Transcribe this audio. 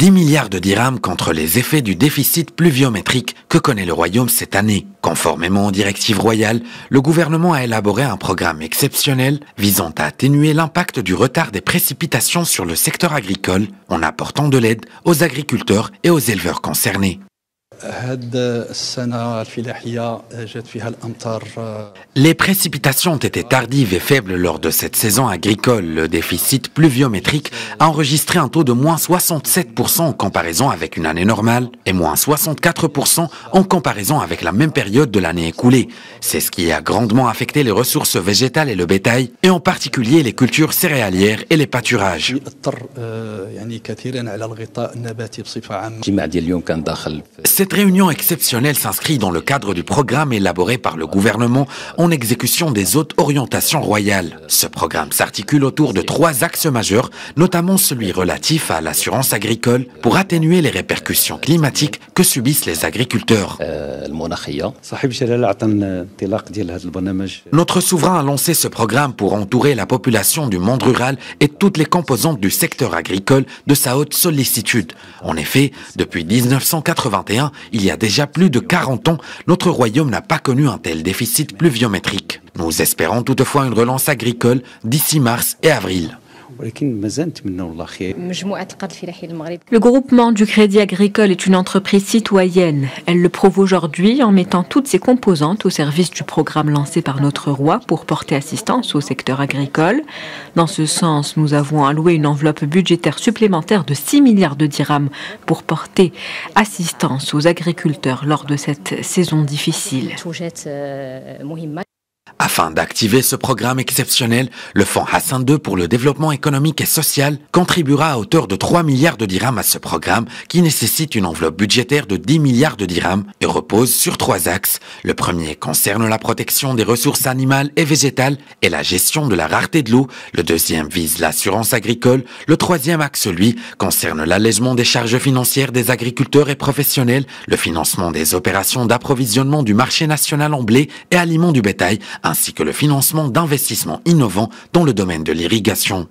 10 milliards de dirhams contre les effets du déficit pluviométrique que connaît le royaume cette année. Conformément aux directives royales, le gouvernement a élaboré un programme exceptionnel visant à atténuer l'impact du retard des précipitations sur le secteur agricole en apportant de l'aide aux agriculteurs et aux éleveurs concernés. Les précipitations ont été tardives et faibles lors de cette saison agricole. Le déficit pluviométrique a enregistré un taux de moins 67% en comparaison avec une année normale et moins 64% en comparaison avec la même période de l'année écoulée. C'est ce qui a grandement affecté les ressources végétales et le bétail, et en particulier les cultures céréalières et les pâturages. Cette réunion exceptionnelle s'inscrit dans le cadre du programme élaboré par le gouvernement en exécution des hautes orientations royales. Ce programme s'articule autour de 3 axes majeurs, notamment celui relatif à l'assurance agricole pour atténuer les répercussions climatiques que subissent les agriculteurs. Notre souverain a lancé ce programme pour entourer la population du monde rural et toutes les composantes du secteur agricole de sa haute sollicitude. En effet, depuis 1981, il y a déjà plus de 40 ans, notre royaume n'a pas connu un tel déficit pluviométrique. Nous espérons toutefois une relance agricole d'ici mars et avril. Le groupement du Crédit Agricole est une entreprise citoyenne. Elle le prouve aujourd'hui en mettant toutes ses composantes au service du programme lancé par notre roi pour porter assistance au secteur agricole. Dans ce sens, nous avons alloué une enveloppe budgétaire supplémentaire de 6 milliards de dirhams pour porter assistance aux agriculteurs lors de cette saison difficile. Afin d'activer ce programme exceptionnel, le fonds Hassan II pour le développement économique et social contribuera à hauteur de 3 milliards de dirhams à ce programme qui nécessite une enveloppe budgétaire de 10 milliards de dirhams et repose sur 3 axes. Le premier concerne la protection des ressources animales et végétales et la gestion de la rareté de l'eau. Le deuxième vise l'assurance agricole. Le troisième axe, lui, concerne l'allègement des charges financières des agriculteurs et professionnels, le financement des opérations d'approvisionnement du marché national en blé et aliments du bétail, ainsi que le financement d'investissements innovants dans le domaine de l'irrigation.